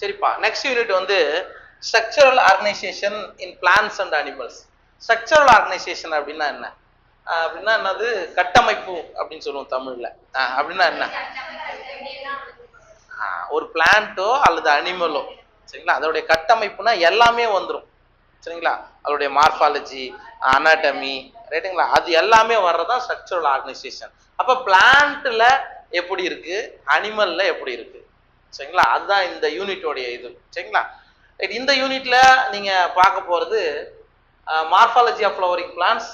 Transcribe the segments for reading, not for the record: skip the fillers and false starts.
சரிப்பா. Next unit வந்து structural organisation in plants and animals. Structural organisation அப்படின்னா என்ன? அப்படின்னா என்னது? கட்டமைப்பு அப்படின்னு சொல்லுவோம் தமிழ்ல. அப்படின்னா என்ன? ஒரு பிளான்ட்டோ அல்லது அனிமலோ, சரிங்களா, அதோடைய கட்டமைப்புனா எல்லாமே வந்துடும். சரிங்களா, அதோடைய மார்பாலஜி, அனாட்டமி, ரைட்டுங்களா, அது எல்லாமே வர்றதான் ஸ்ட்ரக்சரல் ஆர்கனைசேஷன். அப்ப பிளான்ட்ல எப்படி இருக்கு, அனிமல்ல எப்படி இருக்கு, சரிங்களா, அதுதான் இந்த யூனிட்டோடைய இது. சரிங்களா, இந்த யூனிட்ல நீங்க பார்க்க போறது மார்பாலஜி ஆஃப் ஃப்ளவரிங் பிளான்ட்ஸ்,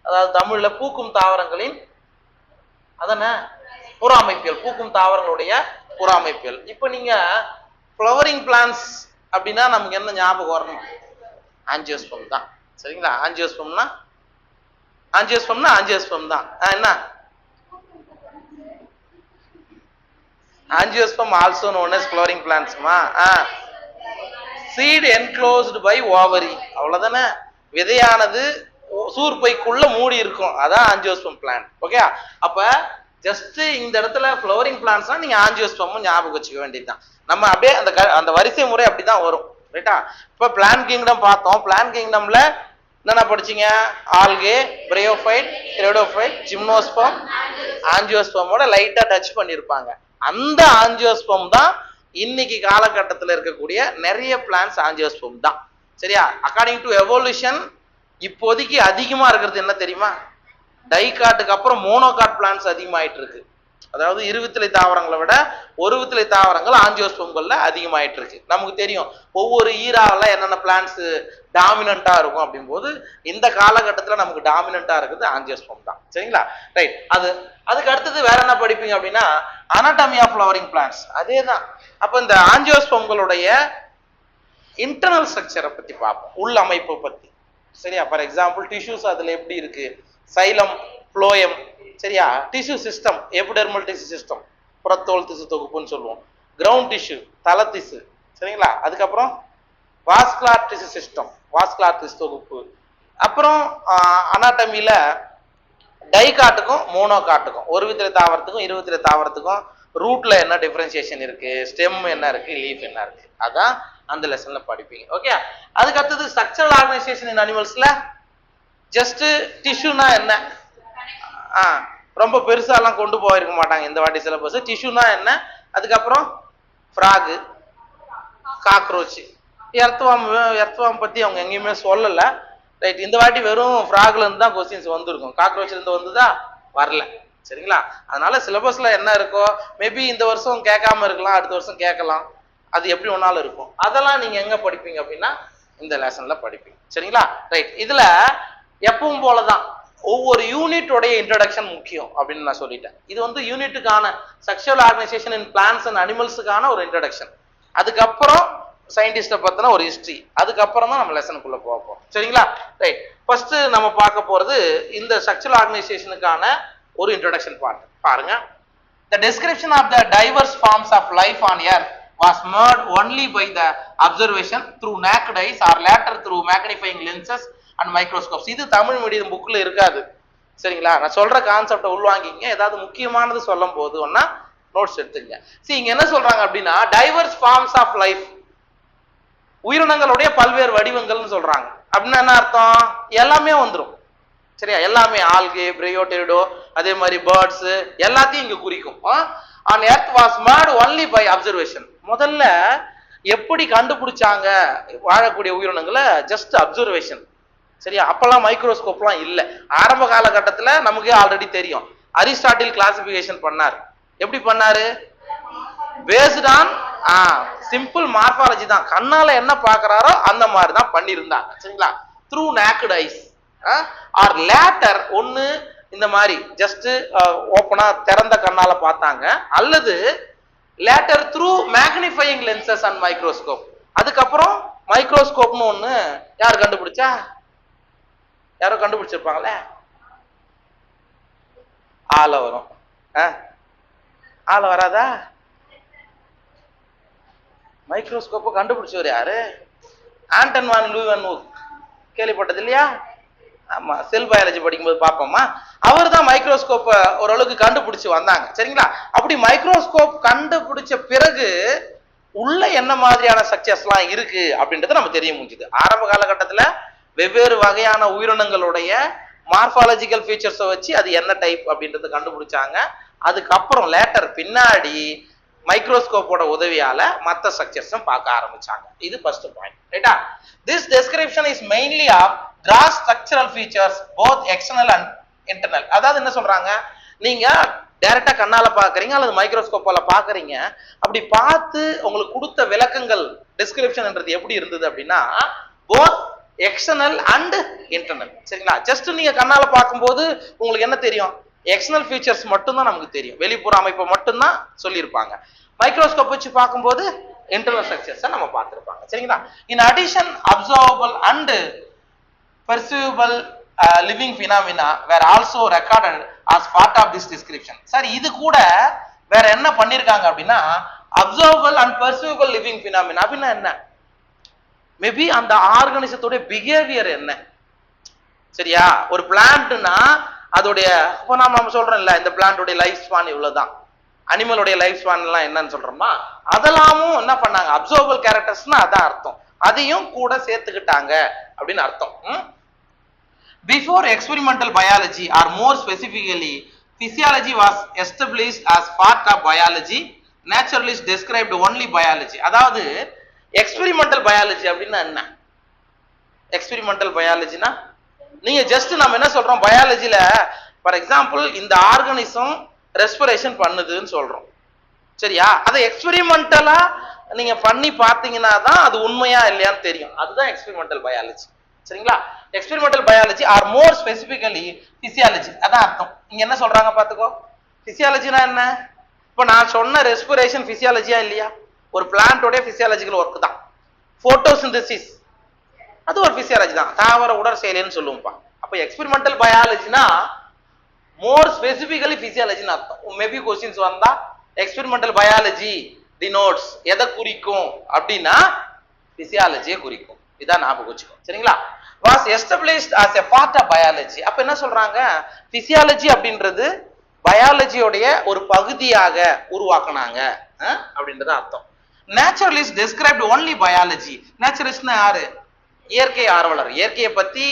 அதாவது தமிழ்ல பூக்கும் தாவரங்களின் அதானே புற அமைப்பியல், பூக்கும் தாவரங்களுடைய புற அமைப்பியல். இப்போ நீங்க ஃப்ளவரிங் பிளான்ட்ஸ் அப்படின்னா நமக்கு என்ன ஞாபகம் வரணும்? ஆஞ்சியோஸ்பம் தான். சரிங்களா, ஆஞ்சியோஸ்பம்னா ஆஞ்சியோஸ்பம் தான். என்ன angiosperm also known as flowering plants மா. சீட் என்க்ளோஸ்டு பை ஓவரி, அவ்வளவுதானே. விதையானது சூர்பைக்குள்ள மூடி இருக்கும், அதான் ஆஞ்சியோஸ்பம் பிளான்ட். ஓகே, அப்ப ஜஸ்ட் இந்த இடத்துல ஃப்ளவரிங் பிளான்ட்ஸ்னா நீங்க ஆஞ்சியோஸ்பம் ஞாபகம் வச்சுக்க வேண்டியதுதான். நம்ம அப்படியே அந்த வரிசை முறை அப்படிதான் வரும். ரைட்டா, இப்ப பிளான்ட் கிங்டம் பார்த்தோம். பிளான்ட் கிங்டம்ல என்னென்ன படிச்சீங்க? ஆல்கே, பிரையோஃபைட், திரேடோஃபைட், ஜிம்னோஸ்பம், ஆஞ்சியோஸ்பமோட லைட்டா டச் பண்ணியிருப்பாங்க. அந்த ஆஞ்சியோஸ்பம் தான் இன்னைக்கு காலகட்டத்தில் இருக்கக்கூடிய நிறைய பிளான்ட்ஸ் ஆஞ்சியோஸ்பம் தான். சரியா, அக்கார்டிங் டு எவல்யூஷன் இப்போதைக்கு அதிகமா இருக்கிறது என்ன தெரியுமா? டைகாட்டுக்கு அப்புறம் மோனோகாட் பிளான்ட்ஸ் அதிகமாயிட்டு இருக்கு. அதாவது இருவித்திலை தாவரங்களை விட ஒருவித்திலை தாவரங்கள் ஆஞ்சியோஸ்பம்கள்ல அதிகமாயிட்டு இருக்கு. நமக்கு தெரியும் ஒவ்வொரு ஈராவில் என்னென்ன பிளான்ட்ஸ் டாமினண்டா இருக்கும் அப்படின் போது இந்த காலகட்டத்தில் நமக்கு டாமினண்டா இருக்குது ஆஞ்சியோஸ்பம் தான். சரிங்களா, ரைட். அதுக்கு அடுத்தது வேற என்ன படிப்பீங்க அப்படின்னா அனாட்டமி ஆஃப் ஃப்ளவரிங் பிளான்ட்ஸ். அதே தான். அப்போ இந்த ஆஞ்சியோஸ்பம்களுடைய இன்டர்னல் ஸ்ட்ரக்சரை பத்தி பார்ப்போம், உள் அமைப்பை பத்தி. சரியா, ஃபார் எக்ஸாம்பிள் டிஷ்யூஸ் அதுல எப்படி இருக்கு, சைலம், ஃப்ளோயம். சரியா, tissue system, epidermal tissue system, புறத்தோல் திசு தொகுப்புன்னு சொல்லுவோம். கிரவுண்ட் டிஷ்யூ, தலை திசு. சரிங்களா, அதுக்கப்புறம் வாஸ்குலார் டிஷ்யூ சிஸ்டம், வாஸ்குலார் திசு தொகுப்பு. அப்புறம் அனாட்டமியில டைகாட்டுக்கும் மோனோகாட்டுக்கும், ஒரு வித்திலை தாவரத்துக்கும் இருவித்திலை தாவரத்துக்கும் ரூட்ல என்ன டிஃபரன்சியேஷன் இருக்கு, ஸ்டெம் என்ன இருக்கு, லீஃப் என்ன இருக்கு, அதான் அந்த லெசன்ல படிப்பீங்க. ஓகே, அதுக்கு அடுத்தது ஸ்ட்ரக்சரல் ஆர்கனைசேஷன் இன் அனிமல்ஸ்ல ஜஸ்ட் டிஷ்யூனா என்ன, ரொம்ப பெருசாலாம் கொண்டு போயிருக்க மாட்டாங்க இந்த வாட்டி சிலபஸ். டிஷ்யூனா என்ன, அதுக்கப்புறம் ஃப்ராகு, காக்ரோச், எர்த்வாம் பத்தி அவங்க எங்கேயுமே சொல்லல. ரைட், இந்த வாட்டி வெறும் ஃப்ராக்ல இருந்து தான் கொஸ்டின்ஸ் வந்திருக்கும், காக்ரோச்ல இருந்து வந்துதா வரல. சரிங்களா, அதனால சிலபஸ்ல என்ன இருக்கோ மேபி இந்த வருஷம் கேட்காம இருக்கலாம், அடுத்த வருஷம் கேட்கலாம், அது எப்படி ஒன்னாலும் இருக்கும். அதெல்லாம் நீங்க எங்க படிப்பீங்க அப்படின்னா இந்த லெசன்ல படிப்பீங்க. சரிங்களா, ரைட். இதுல எப்பவும் போலதான் ஒவ்வொரு யூனிட்டோடைய இன்ட்ரோடக்ஷன் முக்கியம் அப்படின்னு நான் சொல்லிட்டேன். இது வந்து யூனிட்டுக்கான sexual organisation in plants and அனிமல்ஸுக்கான ஒரு இன்ட்ரோடக்ஷன். அதுக்கப்புறம் சயின்டிஸ்ட பத்தின ஒரு ஹிஸ்டரி, அதுக்கப்புறம் தான் நம்ம லெசனுக்குள்ள போவோம். சரிங்களா, ரைட். ஃபர்ஸ்ட் நம்ம பார்க்க போறது இந்த செக்ஷுவல் ஆர்கனைசேஷனுக்கான ஒரு இன்ட்ரோடக்ஷன் பார்ட். பாருங்க. The description of the diverse forms of life on earth was made only by the observation through naked eyes or later through magnifying lenses and microscopes. இது Tamil medium புக்ல இருக்காது. சரிங்களா, நான் சொல்ற கான்செப்டை உள்வாங்கிங்க. ஏதாவது முக்கியமானது சொல்லும் போது ஒன்னா நோட்ஸ் எடுத்துங்க. சரி, இங்க என்ன சொல்றாங்க அப்படின்னா டைவர்ஸ் ஃபார்ம்ஸ் ஆஃப் லைஃப், உயிரினங்களுடைய பல்வேறு வடிவங்கள்னு சொல்றாங்க. அப்படின்னா என்ன அர்த்தம்? எல்லாமே வந்துடும். சரியா, எல்லாமே ஆல்கே, பிரையோடெரிடோ, அதே மாதிரி பேர்ட்ஸ் எல்லாத்தையும் இங்க குறிக்கும். on earth was made only by observation. முதல்ல எப்படி கண்டுபிடிச்சாங்க வாழக்கூடிய உயிரினங்களை? Just observation. சரியா, அப்பெல்லாம் மைக்ரோஸ்கோப்லாம் இல்லை. ஆரம்ப காலகட்டத்தில் நமக்கு ஆல்ரெடி தெரியும், அரிஸ்டாட்டில் கிளாசிபிகேஷன் பண்ணார். எப்படி பண்ணாரு? பேஸ்ட் ஆன் சிம்பிள் மார்பாலஜி தான், கண்ணால என்ன பாக்குறாரோ அந்த மாதிரி தான் பண்ணியிருந்தாங்க. சரிங்களா, through naked eyes are later, ஒன்னு இந்த மாதிரி ஜஸ்ட் ஓப்பனா திறந்த கண்ணால பார்த்தாங்க, அல்லது later through magnifying lenses and microscope. அதுக்கப்புறம் மைக்ரோஸ்கோப்னு ஒண்ணு யார் கண்டுபிடிச்சா? யாரோ கண்டுபிடிச்சிருப்பாங்களே, ஆள வரும். ஆள வராதா? மைக்ரோஸ்கோப்பை கண்டுபிடிச்சவர் யாரு? ஆண்டன் வான் லூவென்ஹூக். கேள்விப்பட்டது இல்லையா? ஆமா, செல் பயாலஜி படிக்கும்போது பார்ப்போமா. அவர் தான் மைக்ரோஸ்கோப்பை ஓரளவுக்கு கண்டுபிடிச்சு வந்தாங்க. சரிங்களா, அப்படி மைக்ரோஸ்கோப் கண்டுபிடிச்ச பிறகு உள்ள என்ன மாதிரியான ஸ்ட்ரக்சர்ஸ்லாம் இருக்கு அப்படின்றது நம்ம தெரிய முடிஞ்சுது. ஆரம்ப காலகட்டத்துல வெவ்வேறு வகையான உயிரினங்களுடைய மார்பாலஜிக்கல் ஃபீச்சர்ஸை வச்சு அது என்ன டைப் அப்படின்றத கண்டுபிடிச்சாங்க. அதுக்கப்புறம் லேட்டர் பின்னாடி மைக்ரோஸ்கோப்போட உதவியால மற்ற ஸ்ட்ரக்சர்ஸும் பார்க்க ஆரம்பிச்சாங்க. இது ஃபர்ஸ்ட் பாயிண்ட், ரைட்டா? This description is mainly of gross structural features both external and internal. அதாவது என்ன சொல்றாங்க, நீங்க டைரக்டா கண்ணால பாக்குறீங்க அல்லது மைக்ரோஸ்கோப்பால பாக்குறீங்க, அப்படி பார்த்து உங்களுக்கு கொடுத்த விளக்கங்கள் டெஸ்கிரிப்ஷன்ன்றது எப்படி இருந்தது அப்படின்னா போத் எக்ஸ்டர்னல் அண்ட் இன்டர்னல். சரிங்களா? ஜஸ்ட் நீங்க கண்ணால பார்க்கும்போது உங்களுக்கு என்ன தெரியும், எக்ஸ்டர்னல் ஃபீச்சர்ஸ் மட்டும் தான் நமக்கு தெரியும், வெளிப்புற அமைப்பை மட்டும்தான் சொல்லியிருப்பாங்க. மைக்ரோஸ்கோப் வச்சு பார்க்கும்போது இன்டர்னல் ஸ்ட்ரக்சர்ஸை நம்ம பார்த்திருப்பாங்க. சரிங்களா? In addition observable and perceivable living phenomena were also recorded as part of this description. சரி, இது கூட வேற என்ன பண்ணிருக்காங்க அப்படின்னா observable and perceivable living phenomena அப்படின்னா என்ன, மேபி அந்த ஆர்கானிசத்தோட பிஹேவியர் என்ன. சரியா? ஒரு பிளான்ட்னா அதோடைய இப்போ நம்ம சொல்றோம்ல இந்த பிளான்டோட லைஃப் ஸ்பான் இவ்வளவுதான், அனிமலோடைய லைஃப் ஸ்பான் எல்லாம் என்னன்னு சொல்றோமா, அதெல்லாமும் என்ன பண்ணாங்க, அப்சர்வபிள் கேரக்டர்ஸ்னா அதான் அர்த்தம், அதையும் கூட சேர்த்துக்கிட்டாங்க அப்படின்னு அர்த்தம். Before experimental biology, or more specifically, physiology was established as part of biology. Naturalists described only biology. அதாவது experimental biology அப்படின்னா என்ன? experimental biologyனா நீங்க ஜஸ்ட் நம்ம என்ன சொல்றோம், பயாலஜில ஃபார் எக்ஸாம்பிள் இந்த ஆர்கானிசம் ரெஸ்பிரேஷன் பண்ணுதுன்னு சொல்றோம். சரியா? அதை எக்ஸ்பெரிமெண்டலா நீங்க பண்ணி பார்த்தீங்கன்னா தான் அது உண்மையா இல்லையான்னு தெரியும். அதுதான் எக்ஸ்பெரிமெண்டல் பயாலஜி. சரிங்களா? எக்ஸ்பெரிமெண்டல் பயாலஜி ஆர் மோர் ஸ்பெசிபிகலி பிசியாலஜி, அதான் அர்த்தம். இங்க என்ன சொல்றாங்க பாத்துக்கோ, பிசியாலஜினா என்ன? இப்ப நான் சொன்ன ரெஸ்பிரேஷன் பிசியாலஜியா இல்லையா? ஒரு பிளான்டோட பிசியாலஜிக்கல் ஒர்க் தான். போட்டோசிந்தசிஸ் அது ஒரு பிசியாலஜி தான், தாவர உடற்செயலின்னு சொல்லுவோம்ப்பா. அப்ப எக்ஸ்பெரிமெண்டல் பயாலஜினா மோர் ஸ்பெசிபிகலி பிசியாலஜின்னு அர்த்தம். மேபி கொஸ்டின்ஸ் வந்தா எக்ஸ்பெரிமெண்டல் பயாலஜி டினோட்ஸ் எதை குறிக்கும் அப்படின்னா பிசியாலஜியை குறிக்கும். இதான் ஞாபகம் வச்சுக்கோ. சரிங்களா? was established as a part of biology. அப்ப என்ன சொல்றாங்க, பிசியாலஜி அப்படின்றது பயாலஜியோடைய ஒரு பகுதியாக உருவாக்குனாங்க அப்படின்றது அர்த்தம். Naturalist described only biology. நேச்சுரலிஸ்ட்னா யாரு? இயற்கை ஆர்வலர். இயற்கையை பத்தி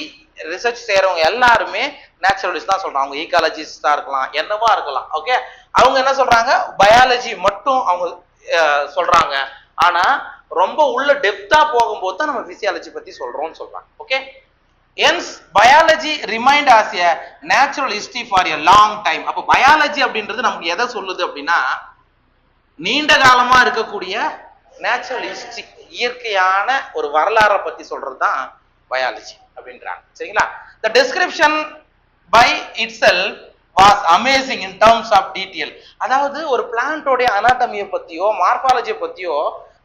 ரிசர்ச் செய்யறவங்க எல்லாருமே நேச்சுரலிஸ்ட் தான் சொல்றாங்க. அவங்க ஈகாலஜிஸ்டா இருக்கலாம், என்னவா இருக்கலாம். ஓகே, அவங்க என்ன சொல்றாங்க, பயாலஜி மட்டும் அவங்க சொல்றாங்க. ஆனா ரொம்ப உள்ள டெப்தா போகும்போது தான் நம்ம பிசியாலஜி பத்தி சொல்றோம்னு சொல்றாங்க. Okay, hence biology remained as a natural history for a long time. அப்ப பயாலஜி அப்படின்றது நமக்கு எதை சொல்லுது அப்படின்னா நீண்ட காலமா இருக்கக்கூடிய நேச்சுரல் ஹிஸ்டரி, இயற்கையான ஒரு வரலாறை பத்தி சொல்றது தான் பயாலஜி அப்படின்றாங்க. சரிங்களா? the description by itself was amazing in terms of detail. அதாவது ஒரு பிளான்டோட அனாட்டமியை பத்தியோ மார்பாலஜியை பத்தியோ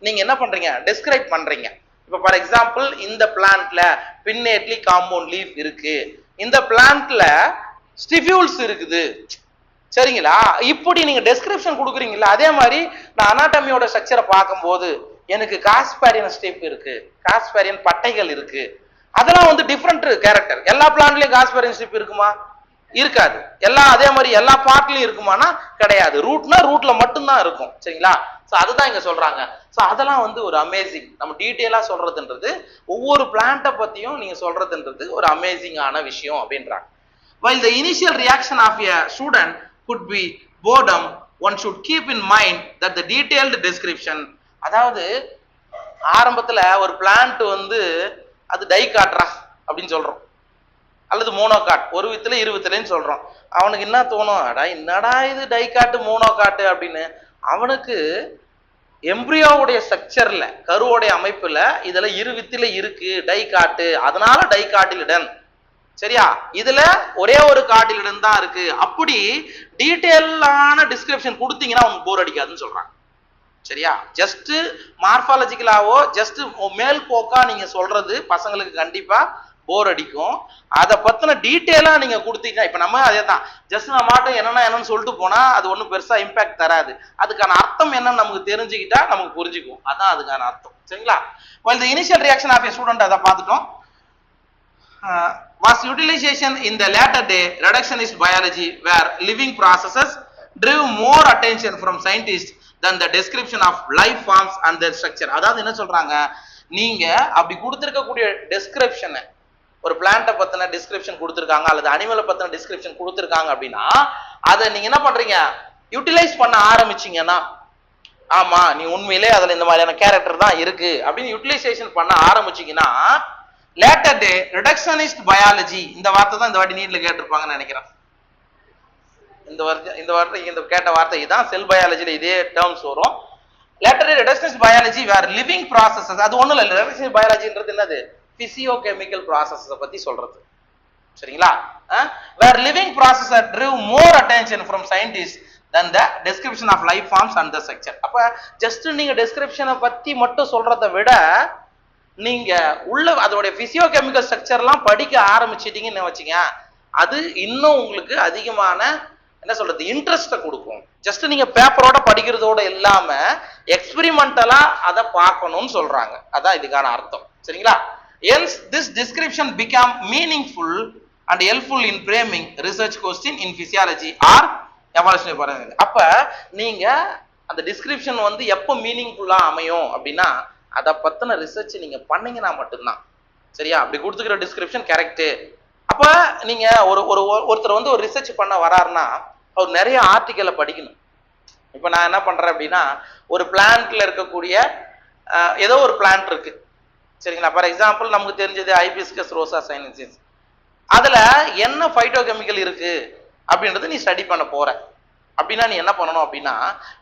நீங்க என்ன பண்றீங்க, டிஸ்கிரைப் பண்றீங்க. இப்ப ஃபார் எக்ஸாம்பிள் இந்த பிளான்ட்ல பின்னேட்லி காம்பவுண்ட் லீஃப் இருக்கு, இந்த பிளான்ட்ல ஸ்டிஃபியூல்ஸ் இருக்குது. சரிங்களா? இப்படி நீங்க டெஸ்கிரிப்ஷன் கொடுக்குறீங்களா, அதே மாதிரி நான் அனாட்டமியோட ஸ்ட்ரக்சரை பார்க்கும்போது எனக்கு காஸ்பாரியன் ஸ்டெப் இருக்கு, காஸ்பாரியன் பட்டைகள் இருக்கு, அதெல்லாம் வந்து டிஃப்ரெண்ட் கேரக்டர். எல்லா பிளான்ட்லயும் காஸ்பாரியன் ஸ்டெப் இருக்குமா? இருக்காது. எல்லாம் அதே மாதிரி எல்லா பார்ட்லயும் இருக்குமானா கிடையாது. ரூட்னா ரூட்ல மட்டும்தான் இருக்கும். சரிங்களா? சோ அதுதான் இங்க சொல்றாங்க. சோ அதெல்லாம் வந்து ஒரு அமேசிங், நம்ம டீடைலா சொல்றதுன்றது ஒவ்வொரு பிளான்ட்டை பத்தியும் நீங்க சொல்றதுன்றது ஒரு அமேசிங்கான விஷயம் அப்படின்றாங்க. While the initial reaction of a student could be boredom, one should keep in mind that the detailed description, அதாவது ஆரம்பத்துல ஒரு பிளான்ட் வந்து அது டைகாட்ரா அப்படின்னு சொல்றோம், அல்லது மோனோகாட், ஒரு வித்துல இரு வித்துலன்னு சொல்றோம். அவனுக்கு என்ன தோணும், அடா என்னடா இது டைகாட்டு மோனோகாட்டு அப்படின்னு. அவனுக்கு எம்ப்ரியோவுடைய ஸ்ட்ரக்சர்ல, கருவோடைய அமைப்புல இதுல இரு வித்தில இருக்கு டைகாட்டு, அதனால டைகாட்டிலிடன். சரியா? இதுல ஒரே ஒரு காட்டிலிடன் தான் இருக்கு. அப்படி டீடைலான டிஸ்கிரிப்ஷன் கொடுத்தீங்கன்னா அவனுக்கு போர் அடிக்காதுன்னு சொல்றாங்க. சரியா? ஜஸ்ட் மார்பாலஜிக்கலாவோ ஜஸ்ட் மேல் போக்கா நீங்க சொல்றது பசங்களுக்கு கண்டிப்பா போர் அடிக்கும். அதை பத்தின டீட்டெயிலா நீங்க கொடுத்தீங்கன்னா, இப்ப நம்ம அதே தான் ஜஸ்ட் நான் மாட்டோம் என்னன்னு சொல்லிட்டு போனா அது ஒன்றும் பெருசா இம்பாக்ட் தராது. அதுக்கான அர்த்தம் என்னன்னு நமக்கு தெரிஞ்சுக்கிட்டா நமக்கு புரிஞ்சுக்கும். அதான் அதுக்கான அர்த்தம். சரிங்களா? well the initial reaction of a student அதை பார்த்துட்டோம். was utilization in the latter day reductionist biology where living processes drew more attention from scientists than the description of life forms and their structure. அதாவது என்ன சொல்றாங்க, நீங்க அப்படி கொடுத்திருக்கக்கூடிய டெஸ்கிரிப்ஷனை, ஒரு பிளான்ட்டை பத்தின டிஸ்கிரிப்ஷன் கொடுத்திருக்காங்க அல்லது அனிமலை பத்தின டிஸ்கிரிப்ஷன் கொடுத்திருக்காங்க அப்படின்னா அதை நீங்க என்ன பண்றீங்க, யூட்டிலைஸ் பண்ண ஆரம்பிச்சீங்கன்னா, ஆமா நீ உண்மையிலே அதுல இந்த மாதிரியான கேரக்டர் தான் இருக்கு அப்படின்னு யூட்டிலைசேஷன் பண்ண ஆரம்பிச்சீங்கன்னா, லேட்டர் டே ரிடக்ஷனிஸ்ட் பயாலஜி, இந்த வார்த்தை தான் இந்த வாட்டி நீட்ல கேட்டிருப்பாங்கன்னு நினைக்கிறேன். இந்த வார்த்தை இந்த கேட்ட வார்த்தை இதான், செல் பயாலஜில இதே டேர்ம்ஸ் வரும். லேட்டர் ரிடக்ஷனிஸ்ட் பயாலஜி வேர் லிவிங் ப்ராசஸஸ், அது ஒண்ணும் இல்லை, ரிடக்ஷனிஸ்ட் பயாலஜின்றது என்னது, பிசியோகெமிக்கல் ப்ராசஸஸ் பத்தி சொல்றது. சரிங்களா? Were living processes drew more attention from scientists than the description of life forms and the structure. அப்ப ஜஸ்ட் நீங்க டெஸ்கிரிப்ஷனை பத்தி மட்டும் சொல்றதை விட நீங்க உள்ள அதோட பிசியோகெமிக்கல் ஸ்ட்ரக்சர்லாம் படிக்க ஆரம்பிச்சிட்டீங்கன்னு வச்சுங்க, அது இன்னும் உங்களுக்கு அதிகமான என்ன சொல்றது இன்ட்ரெஸ்ட்டை கொடுக்கும். ஜஸ்ட் நீங்க பேப்பரோட படிக்கிறதோட இல்லாம எக்ஸ்பெரிமெண்டலா அதை பார்க்கணும்னு சொல்றாங்க. அதான் இதுக்கான அர்த்தம். சரிங்களா? Hence this description become meaningful and helpful in framing research question in physiology or evolutionary biology. அப்ப நீங்க அந்த டிஸ்கிரிப்ஷன் வந்து எப்போ மீனிங்ஃபுல்லா அமையும் அப்படின்னா, அதை பத்தின ரிசர்ச் நீங்க பண்ணீங்கன்னா மட்டும்தான். சரியா? அப்படி கொடுத்துக்கிற டிஸ்கிரிப்ஷன் கரெக்ட். அப்ப நீங்க ஒருத்தர் வந்து ஒரு ரிசர்ச் பண்ண வராருன்னா அவர் நிறைய ஆர்டிக்கலை படிக்கணும். இப்ப நான் என்ன பண்றேன் அப்படின்னா, ஒரு பிளான்ட்ல இருக்கக்கூடிய ஏதோ ஒரு பிளான்ட் இருக்கு. சரிங்களா? ஃபார் எக்ஸாம்பிள் நமக்கு தெரிஞ்சது ஹைபிஸ்கஸ் ரோசா சைனன்சிஸ், அதுல என்ன ஃபைட்டோகெமிக்கல் இருக்கு அப்படின்றது நீ ஸ்டடி பண்ண போற அப்படின்னா நீ என்ன பண்ணணும் அப்படின்னா,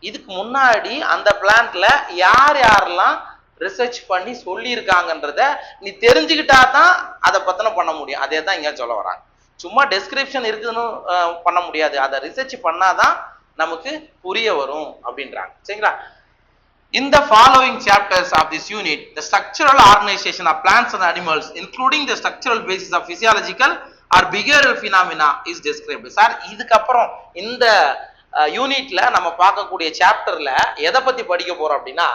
இதுக்கு முன்னாடி அந்த பிளான்ட்ல யார் யாரெல்லாம் ரிசர்ச் பண்ணி சொல்லி இருக்காங்கன்றத நீ தெரிஞ்சுக்கிட்டா தான் அதை பத்தின பண்ண முடியும். அதே தான் இங்க சொல்ல வராங்க. சும்மா டெஸ்கிரிப்ஷன் இருக்குன்னு பண்ண முடியாது, அதை ரிசர்ச் பண்ணாதான் நமக்கு புரிய வரும் அப்படின்றாங்க. சரிங்களா? In the following chapters of this unit, the structural organization of plants and animals, including the structural basis of physiological or behavioral phenomena, is described. Sir, இதுக்கப்புறம் இந்த யூனிட்ல நம்ம பார்க்கக்கூடிய சாப்டர்ல எதை பத்தி படிக்க போறோம் அப்படின்னா,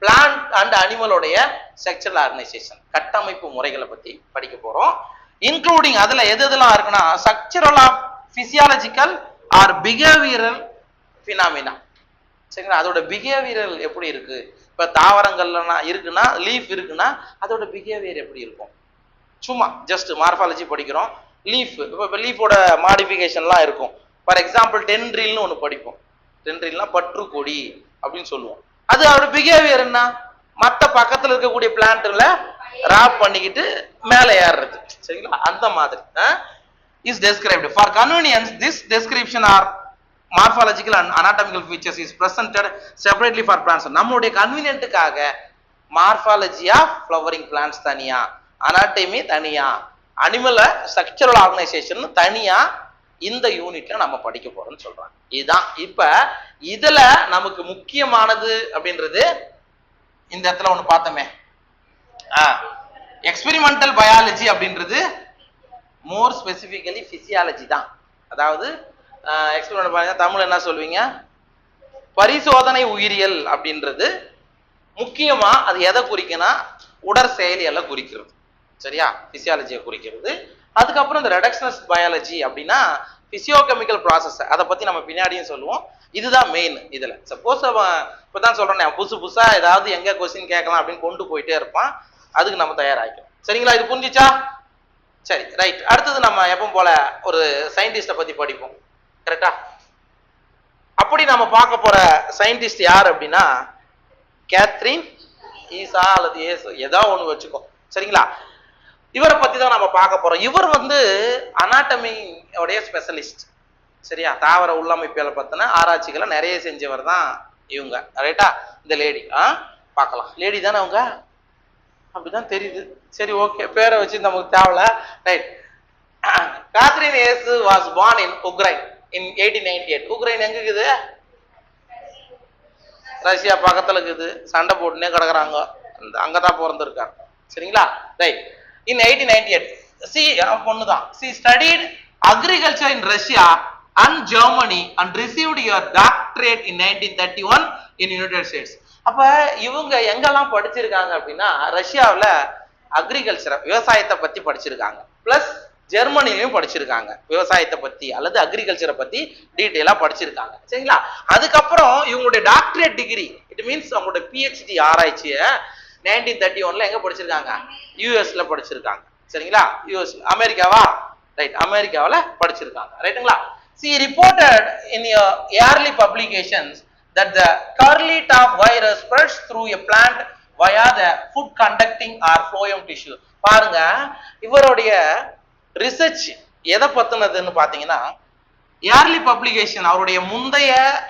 பிளான்ட் அண்ட் அனிமலோடைய ஸ்ட்ரக்சரல் ஆர்கனைசேஷன், கட்டமைப்பு முறைகளை பத்தி படிக்க போறோம். இன்க்ளூடிங் அதுல எது எதெல்லாம் இருக்குன்னா, structural of physiological or behavioural phenomena. சரிங்களா? அதோட பிஹேவியரல் எப்படி இருக்கு, இப்ப தாவரங்கள்லாம் இருக்குன்னா, லீஃப் இருக்குன்னா அதோட பிஹேவியர் எப்படி இருக்கும். சும்மா ஜஸ்ட் மார்பாலஜி படிக்கிறோம். லீஃப், இப்போ லீஃபோட மாடிஃபிகேஷன்லாம் இருக்கும். ஃபார் எக்ஸாம்பிள் டென்ட்ரில்னு ஒன்று படிப்போம். டென்ட்ரில்னா பற்றுக்கொடி அப்படின்னு சொல்லுவோம். அது அதோட பிஹேவியர் என்ன, மற்ற பக்கத்தில் இருக்கக்கூடிய பிளான்ட்ல ராப் பண்ணிக்கிட்டு மேலே ஏறுறது. சரிங்களா? அந்த மாதிரி is described. For convenience this description are morphological and anatomical features is presented separately for plants. நம்மளுடைய கன்வீனியன்ட்டுக்காக மார்பாலஜி ஆஃப் ஃப்ளவரிங் பிளான்ட்ஸ் தனியா, அனாட்டமி தனியா, அனிமல் ஸ்ட்ரக்சரல் ஆர்கனைசேஷன் தனியா இந்த யூனிட்ல நம்ம படிக்க போறோம்னு சொல்றாங்க. இதுதான் இப்ப இதுல நமக்கு முக்கியமானது அப்படின்றது இந்த இடத்துல ஒண்ணு பார்த்தோமே, எக்ஸ்பெரிமெண்டல் பயாலஜி அப்படின்றது மோர் ஸ்பெசிபிகலி பிசியாலஜி தான். அதாவது எக்ஸ்பெரிமெண்டல் பயாலஜி தமிழ் என்ன சொல்வீங்க, பரிசோதனை உயிரியல் அப்படின்றது முக்கியமா அது எதை குறிக்குன்னா உடற்செயலியெல்லாம் குறிக்கிறது. சரியா? பிசியாலஜியை குறிக்கிறது. அதுக்கப்புறம் இந்த ரெடக்ஷனிஸ்ட் பயாலஜி அப்படின்னா பிசியோகெமிக்கல் ப்ராசஸ், அதை பத்தி நம்ம பின்னாடியும் சொல்லுவோம். இதுதான் மெயின். இதுல சப்போஸ் இப்பதான் சொல்றேன், புதுசு புதுசா ஏதாவது எங்க கொஸ்டின் கேட்கலாம் அப்படின்னு கொண்டு போயிட்டே இருப்பான், அதுக்கு நம்ம தயாராகிக்கணும். சரிங்களா? இது புரிஞ்சிச்சா? சரி, ரைட். அடுத்தது நம்ம எப்பவும் போல ஒரு சயின்டிஸ்ட பத்தி படிப்போம். கரெக்டா? அப்படி நம்ம பார்க்க போற சயின்டிஸ்ட் யார் அப்படின்னா கேத்ரின் ஈசா அல்லது ஏசு, ஏதாவது ஒண்ணு வச்சுக்கோ. சரிங்களா? இவரை பத்தி தான் நம்ம பார்க்க போறோம். இவர் வந்து அனாட்டமி உடைய ஸ்பெஷலிஸ்ட். சரியா? தாவர உள்ளமைப்பியலை பத்தின ஆராய்ச்சிகளை நிறைய செஞ்சவர் தான் இவங்க. ரைட்டா? இந்த லேடி பார்க்கலாம். லேடி தானே அவங்க, அப்படிதான் தெரியுது. சரி, ஓகே, பேரை வச்சு நமக்கு தேவையில்ல. Right. Kathryn Yesu was born in Ukraine in 1898. Ukraine எங்க இருக்குது? ரஷ்யா பக்கத்துல இருக்குது. சண்டை போட்டுனே கிடக்குறாங்க. அங்கதான் பிறந்திருக்காங்க. சரிங்களா? ரைட். In 1898, பொண்ணுதான். She studied agriculture in Russia and Germany and received her doctorate in 1931 in United States. அப்ப இவங்க எங்கெல்லாம் படிச்சிருக்காங்க அப்படின்னா, ரஷ்யாவில் அக்ரிகல்ச்சர் விவசாயத்தை பத்தி படிச்சிருக்காங்க. பிளஸ் ஜெர்மனிலையும் படிச்சிருக்காங்க, விவசாயத்தை பத்தி அல்லது அக்ரிகல்ச்சரை பத்தி டீட்டெயிலா படிச்சிருக்காங்க. சரிங்களா? அதுக்கப்புறம் இவங்களுடைய டாக்டரேட் டிகிரி, இட் மீன்ஸ் அவங்களுடைய பிஹெச்டி ஆராய்ச்சியை 1931 எங்க படிச்சிருக்காங்க? யூஎஸ்ல படிச்சிருக்காங்க. சரிங்களா? யூஎஸ், அமெரிக்காவா? ரைட், அமெரிக்காவில் படிச்சிருக்காங்க. ரைட்டுங்களா? See reported in your early publications that the curly top virus spreads through a plant via the food conducting or phloem tissue. பாருங்க, இவருடைய ரிசர்ச் எதை பத்தினதுன்னு பாத்தீங்கன்னா, ஏர்லி பப்ளிகேஷன், அவருடைய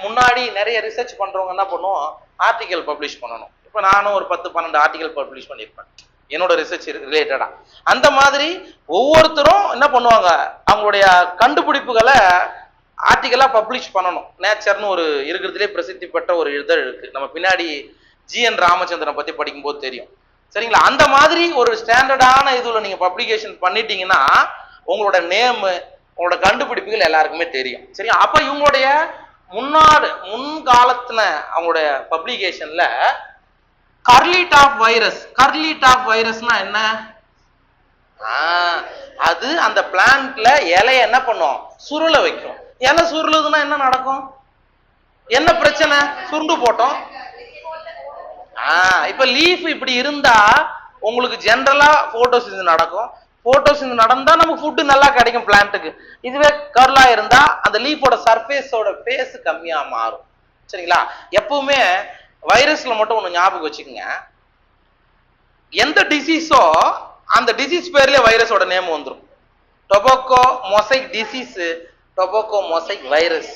முன்னாடி நிறைய ரிசர்ச் பண்றவங்க என்ன பண்ணுவோம், ஆர்டிகல் பப்ளிஷ் பண்ணணும். இப்ப நானும் ஒரு 10-12 ஆர்டிகல் பப்ளிஷ் பண்ணியிருப்பேன் என்னோட ரிசர்ச் ரிலேட்டடா. அந்த மாதிரி ஒவ்வொருத்தரும் என்ன பண்ணுவாங்க, அவங்களுடைய கண்டுபிடிப்புகளை ஆர்டிகலா பப்ளிஷ் பண்ணணும். நேச்சர்னு ஒரு இருக்கிறதுலே பிரசித்தி பெற்ற ஒரு இதழ் இருக்கு, நம்ம பின்னாடி ஜிஎன் ராமச்சந்திரன் பத்தி படிக்கும்போது தெரியும். சரிங்களா? அந்த மாதிரி ஒரு ஸ்டாண்டர்டான இதுல நீங்க பப்ளிகேஷன் பண்ணிட்டீங்கன்னா உங்களோட நேம், உங்களோட கண்டுபிடிப்புகள் எல்லாருக்குமே தெரியும். சரியா? அப்ப இவங்களுடைய முன்காலத்துல அவங்களுடைய பப்ளிகேஷன்ல கர்லி டாப் வைரஸ்னா என்ன? அது அந்த பிளான்ட்ல இலைய என்ன பண்ணும், சுருள வைக்கும். இலை சுருளுதுன்னா என்ன நடக்கும்? என்ன பிரச்சனை? சுருண்டு போட்டோம். இப்ப லீஃப் இப்படி இருந்தா உங்களுக்கு ஜெனரலா போட்டோசிந்தசிஸ் நடக்கும். போட்டோசிந்தசிஸ் நடந்தா நமக்கு ஃபுட் நல்லா கிடைக்கும் பிளான்ட்டுக்கு. இதுவே கர்லா இருந்தா அந்த லீஃபோட சர்ஃபேஸோட பேஸ் கம்மியா மாறும். சரிங்களா? எப்பவுமே வைரஸ்ல மட்டும் ஒண்ணு ஞாபகம் வச்சுக்கோங்க, எந்த டிசீஸோ அந்த டிசீஸ் பேர்ல வைரஸோட நேம் வந்துடும். Tobacco mosaic disease, tobacco mosaic virus,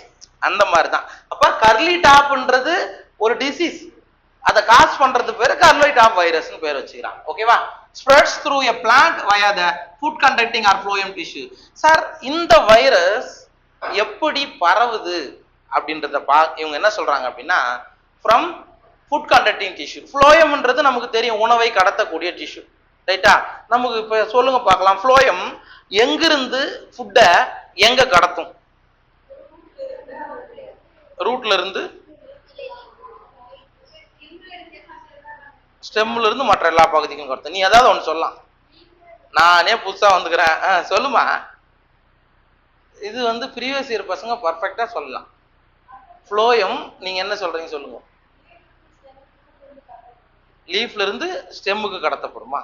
அந்த மாதிரி தான். அப்ப கர்லி டாப்ன்றது ஒரு டிசீஸ், அதை காஸ் பண்றது பேரு கர்லி டாப் வைரஸ்னு பேர் வச்சுக்கிறாங்க. ஓகேவா? Spreads through a plant via the food conducting or phloem tissue. Sir, இந்த வைரஸ் எப்படி பரவுது அப்படின்றத இவங்க என்ன சொல்றாங்க அப்படின்னா, ஃப்ரம் ஃபுட் கண்டக்டிங் டிஷ்யூ. ஃப்ளோயம்ன்றது நமக்கு தெரியும், உணவை கடத்தக்கூடிய டிஷ்யூ. ரைட்டா? நமக்கு இப்ப சொல்லுங்க பார்க்கலாம், ஃப்ளோயம் எங்கிருந்து ஃபுட்டை எங்க கடத்தும்? ரூட்ல இருந்து, ஸ்டெம்ல இருந்து மற்ற எல்லா பகுதிக்கும் கடத்தும். நீ ஏதாவது ஒன்று சொல்லலாம், நானே புதுசா வந்துக்கிறேன். சொல்லுமா. இது வந்து ப்ரீவியஸ் இயர் பசங்க பர்ஃபெக்டா சொல்லலாம். ஃப்ளோயம் நீங்க என்ன சொல்றீங்க சொல்லுங்க. லீஃப்ல இருந்து ஸ்டெம்முக்கு கடத்தப்படுமா?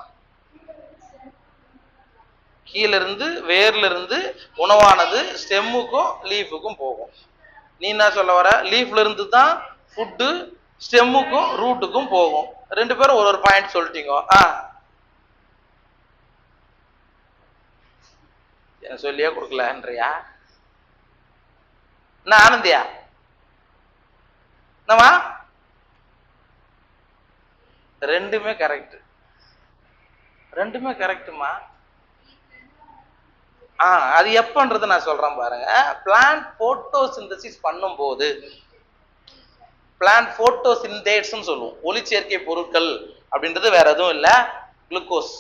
கீழ இருந்து, வேர்ல இருந்து உணவானது ஸ்டெம்முக்கும் லீஃபுக்கும் போகும். நீ என்ன சொல்ல வர? லீஃப்ல இருந்து தான் ஃபுட்டு ஸ்டெம்முக்கும் ரூட்டுக்கும் போகும். ரெண்டு பேரும் ஒரு பாயிண்ட் சொல்லிட்டீங்க. என்ன சொல்லியே கொடுக்கலன்றியா? என்ன ஆனந்தியா? என்னமா? ரெண்டுமே கரெக்ட், ரெண்டுமே கரெக்டுமா. அது எப்பன்றது நான் சொல்றேன் பாருங்க. பிளான்ட் போட்டோசிந்தசிஸ் பண்ணும்போது, பிளான்ட் போட்டோசிந்தேட்ஸ்னு சொல்லுவோம், ஒளிச்சேர்க்கை பொருட்கள் அப்படின்றது வேற எதுவும் இல்லை, குளுக்கோஸ்.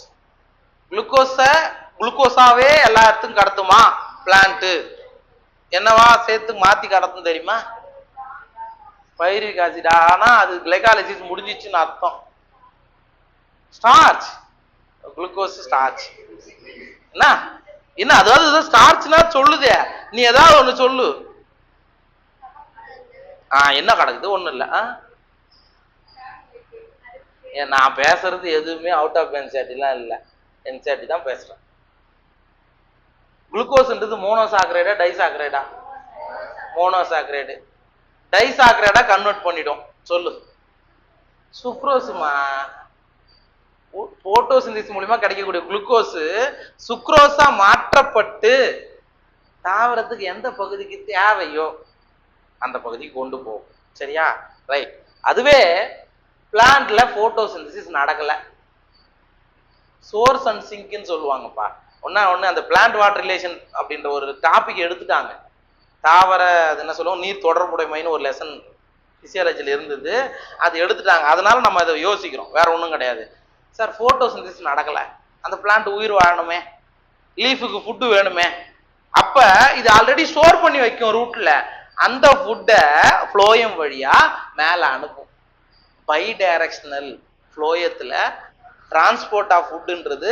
குளுக்கோஸாவே எல்லா இடத்துக்கும் கடத்துமா பிளான்ட்? என்னவா சேர்த்து மாத்தி கடத்தும் தெரியுமா? பைரிக் ஆசிட். ஆனா அது கிளைகாலிசிஸ் முடிஞ்சிச்சுன்னு அர்த்தம். Starch, glucose starch. என்ன அதாவது ஸ்டார்ச்னா சொல்லுதே, நீ ஏதாவது ஒண்ணு சொல்லு. என்ன கிடக்குது? ஒண்ணு இல்ல. நான் பேசுறது எதுவுமே அவுட் ஆஃப் என்சிஆர்டிலாம் இல்ல, என்சிஆர்டி தான் பேசுறேன். குளுக்கோஸ்ன்றது மோனோசாக்கரைடா டைசாக்கரைடா? மோனோசாக்கரைடு. டைசாக்கரைடா கன்வெர்ட் பண்ணிடும். சொல்லு. சுக்ரோஸுமா. போட்டோசிந்தசிஸ் மூலமா கிடைக்கக்கூடிய குளுக்கோஸ் சுக்ரோஸா மாற்றப்பட்டு தாவரத்துக்கு எந்த பகுதிக்கு தேவையோ அந்த பகுதிக்கு கொண்டு போகும். சரியா? ரைட். அதுவே பிளான்ட்ல போட்டோசிந்தசிஸ் நடக்கல, சோர்ஸ் அண்ட் சிங்க்னு சொல்லுவாங்கப்பா. ஒன்னு அந்த பிளான்ட் வாட்டர் ரிலேஷன் அப்படின்ற ஒரு டாபிக் எடுத்துட்டாங்க. தாவர அது என்ன சொல்லுவோம், நீர் தொடர்புடைமைன்னு ஒரு லெசன் பிசியாலஜில இருந்தது, அது எடுத்துட்டாங்க. அதனால நம்ம அதை யோசிக்கிறோம், வேற ஒன்றும் கிடையாது. சார், போட்டோசிந்தசிஸ் நடக்கல, அந்த பிளான்ட் உயிர் வாழணுமே, லீஃபுக்கு ஃபுட்டு வேணுமே. அப்ப இது ஆல்ரெடி ஸ்டோர் பண்ணி வைக்கும் ரூட்ல, அந்த ஃபுட்டை ஃப்ளோயம் வழியா மேல அனுப்பும். பை டைரக்ஷனல் ஃப்ளோயத்துல டிரான்ஸ்போர்ட் ஆஃப் ஃபுட்ன்றது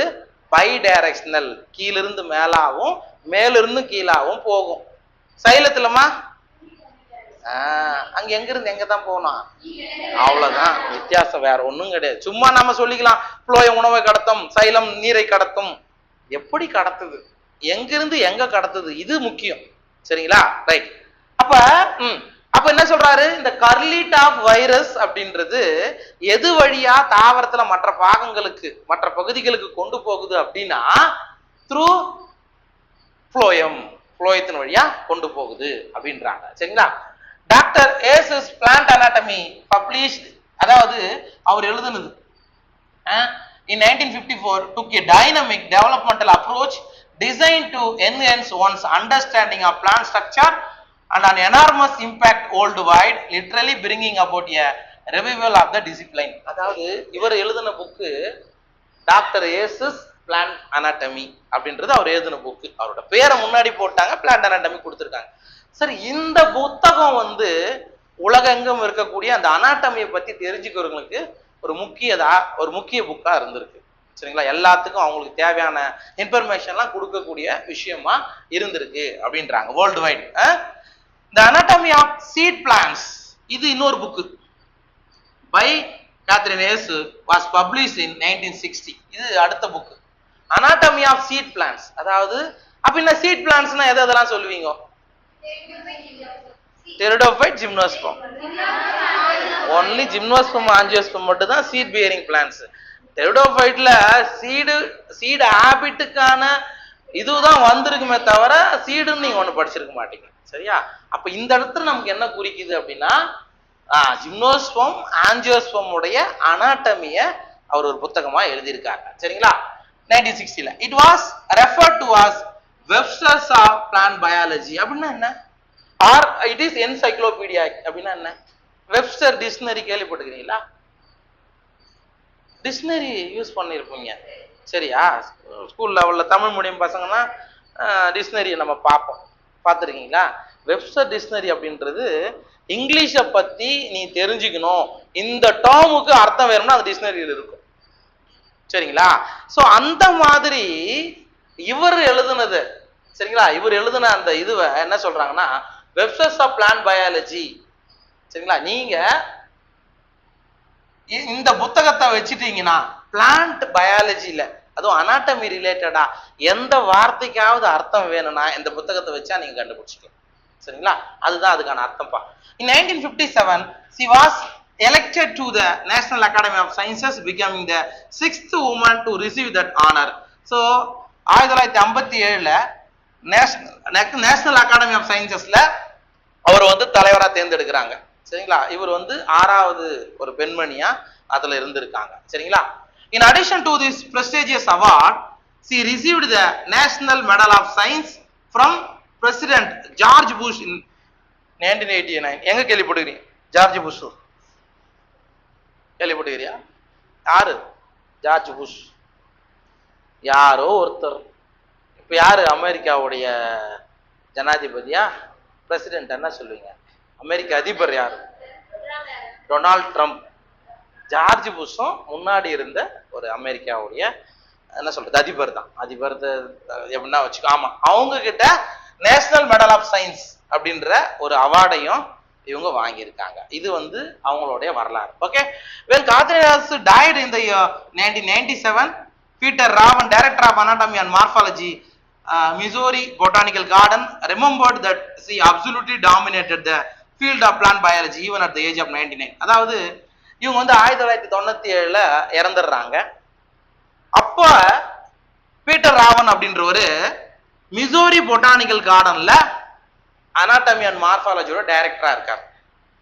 பை டைரக்ஷனல், கீழிருந்து மேலாவும் மேலிருந்து கீழாவும் போகும். சைலத்துலமா அங்க எங்க இருந்து எங்க தான் போகணும், அவ்வளவுதான் வித்தியாசம், வேற ஒண்ணும் கிடையாது. சும்மா நம்ம சொல்லிக்கலாம் புளோயம் உணவை கடத்தும், சைலம் நீரை கடத்தும். எப்படி கடத்துது, எங்கிருந்து எங்க கடத்துது, இது முக்கியம். சரிங்களா, ரைட். அப்ப அப்ப என்ன சொல்றாரு, இந்த கர்லீட் ஆஃப் வைரஸ் அப்படின்றது எது வழியா தாவரத்துல மற்ற பாகங்களுக்கு மற்ற பகுதிகளுக்கு கொண்டு போகுது அப்படின்னா த்ரூ புளோயம், புளோயத்தின் வழியா கொண்டு போகுது அப்படின்றாங்க. சரிங்களா. Doctor aces plant anatomy published, அதாவது அவர் எழுதுனது in 1954 took a dynamic developmental approach designed to enhance one's understanding of plant structure and an enormous impact worldwide, literally bringing about a revival of the discipline. அதாவது இவர் எழுதின book doctor aces plant anatomy அப்படின்றது அவர் எழுதின book. அவரோட பேரை முன்னாடி போட்டாங்க, plant anatomy கொடுத்துருக்காங்க. சரி, இந்த புத்தகம் உலகெங்கும் இருக்கக்கூடிய அந்த அனாட்டமியை பத்தி தெரிஞ்சுக்கிறவங்களுக்கு ஒரு முக்கிய புக்கா இருந்திருக்கு. சரிங்களா, எல்லாத்துக்கும் அவங்களுக்கு தேவையான இன்ஃபர்மேஷன்லாம் கொடுக்கக்கூடிய விஷயமா இருந்திருக்கு அப்படின்றாங்க worldwide. The anatomy of seed plants, இது இன்னொரு புக்கு by Katherine Esau was published in 1960. இது அடுத்த புக்கு அனாட்டமி ஆஃப் சீட் பிளான்ட்ஸ். அதாவது அப்படின்னா சீட் பிளான்ட்ஸ்னா எதெல்லாம் சொல்லுவீங்க? Pteridophyte, gymnosperm. Only gymnosperm, angiosperm மட்டும் தான் seed bearing plants. Pteridophyteல seed habitக்கான இதுதான் வந்திருக்குமே தவிர சீடுன்னு நீங்க ஒண்ணு படிச்சிருக்க மாட்டீங்க. சரியா? அப்ப இந்த இடத்துல நமக்கு என்ன குறிக்குது அப்படின்னா ஜிம்னோஸ்பம் ஆஞ்சியோஸ்பம் உடைய அனாட்டமிய அவர் ஒரு புத்தகமா எழுதியிருக்காங்க. சரிங்களா, 1960ல. It was referred to as Webster's of plant biology. அப்படின்னா என்ன? ஆர் இட் இஸ் என்சைக்ளோபீடியா அப்படின்னா என்ன? வெப்ஸ்டர் டிக்ஷனரி கேள்விப்பட்டுக்கிறீங்களா? டிக்ஷனரி யூஸ் பண்ணியிருப்பீங்க. சரியா, ஸ்கூல் லெவலில் தமிழ் மீடியம் பசங்கன்னா டிக்ஷனரியை நம்ம பார்த்துருக்கீங்களா? வெப்ஸ்டர் டிக்ஷனரி அப்படின்றது இங்கிலீஷை பற்றி நீ தெரிஞ்சுக்கணும், இந்த டேர்முக்கு அர்த்தம் வேணும்னா அந்த டிக்ஷனரியில் இருக்கும். சரிங்களா, ஸோ அந்த மாதிரி இவர் எழுதுனது. சரிங்களா, இவர் எழுதுன அந்த இதுவை என்ன சொல்றாங்கன்னா வெப்ஸ்டர்ஸ் ஆஃப் பிளான்ட் பயாலஜி. சரிங்களா, நீங்க இந்த புத்தகத்தை வச்சுட்டீங்கன்னா பிளான்ட் பயாலஜியில அதுவும் அனாட்டமி ரிலேட்டடா எந்த வார்த்தைக்காவது அர்த்தம் வேணும்னா இந்த புத்தகத்தை வச்சா நீங்க கண்டுபிடிச்சிக்கலாம். சரிங்களா, அதுதான் அதுக்கான அர்த்தம்ப்பா. In 1957 she was elected to the National Academy of Sciences, becoming the 6th woman to receive that honor. So 1957ல நேஷனல் அகாடமி ஆஃப் சயின்சஸ்ல அவர் தலைவரா தேர்ந்தெடுக்கிறாங்க. சரிங்களா, இவர் 6வது ஒரு பெண்மணியா அதுல இருந்திருக்காங்க. சரிங்களா. In addition to this prestigious award, she received the National Medal of Science from President George Bush in 1989. எங்க கேள்விப்பட்டிருக்கீங்க? George Bush கேள்விப்பட்டிருக்கியா? யாரு ஜார்ஜ் புஷ்? யாரோ ஒருத்தர். இப்ப யாரு அமெரிக்காவுடைய ஜனாதிபதியா பிரசிடென்ட் என்ன சொல்லுவீங்க? அமெரிக்க அதிபர் யாரு? Donald Trump. ஜார்ஜ் புஷும் முன்னாடி இருந்த ஒரு அமெரிக்காவுடைய என்ன சொல்றது அதிபர் தான். அதிபர் எப்படின்னா வச்சுக்கோ. ஆமா, அவங்க கிட்ட நேஷனல் மெடல் ஆஃப் சயின்ஸ் அப்படின்ற ஒரு அவார்டையும் இவங்க வாங்கியிருக்காங்க. இது அவங்களுடைய வரலாறு. Okay, when Katharine died in the year 1997, Peter Raven, director of anatomy and morphology, Missouri Botanical Garden, remembered that she absolutely dominated the field of plant biology even at the age of 99. அதாவது இவங்க 1997ல இறந்துடுறாங்க. அப்ப Peter Raven அப்படின்றவரு Missouri botanical கார்டன்ல anatomy and மார்பாலஜியோட டைரக்டரா இருக்கார்.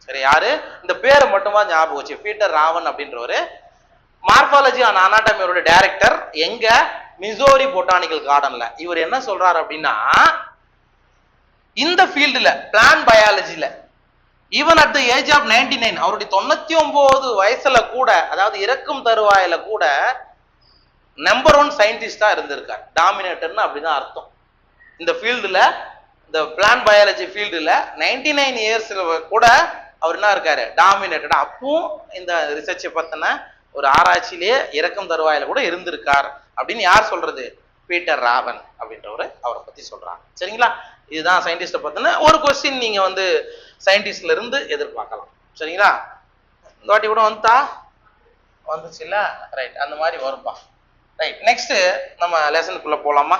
சரி, யாரு? இந்த பேரை மட்டுமா ஞாபகம் வச்சு, பீட்டர் ராவன் அப்படின்றவரு மார்பாலஜி அண்ட் அனாட்டமியோட டைரக்டர். எங்க? மிசோரி பொட்டானிக்கல் கார்டன்ல. இவர் என்ன சொல்றாரு அப்படின்னா இந்த ஃபீல்டுல பிளான்ட் பயாலஜில even at the age of 99, அவருடைய 99 வயசுல கூட, அதாவது இறக்கும் தருவாயில கூட நம்பர் 1 சயின்டிஸ்டா இருந்திருக்கார். டாமினேட்டர்னு அப்படிதான் அர்த்தம். இந்த ஃபீல்டுல, இந்த பிளான்ட் பயாலஜி ஃபீல்டுல 99 இயர்ஸ்ல கூட அவர் என்ன இருக்காரு? டாமினேட்டட். அப்பவும் இந்த ரிசர்ச்சை பத்தின ஒரு ஆராய்ச்சியிலேயே இறக்கும் தருவாயில கூட இருந்திருக்கார் அப்படின்னு யார் சொல்றது? பீட்டர் ராவன் அப்படின்றவரு அவரை பத்தி சொல்றாங்க. சரிங்களா? இதுதான் சயின்டிஸ்ட பத்தின ஒரு கொஸ்டின் நீங்க வந்து சயின்டிஸ்ட்ல இருந்து எதிர்பார்க்கலாம். சரிங்களா? இந்த வாட்டி கூட வந்துச்சு இல்ல? ரைட், அந்த மாதிரி வரும்பா. ரைட், நெக்ஸ்ட் நம்ம லெசனுக்குள்ள போலாமா?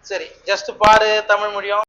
சரி, ஜஸ்ட் பாரு தமிழ் மீடியம்.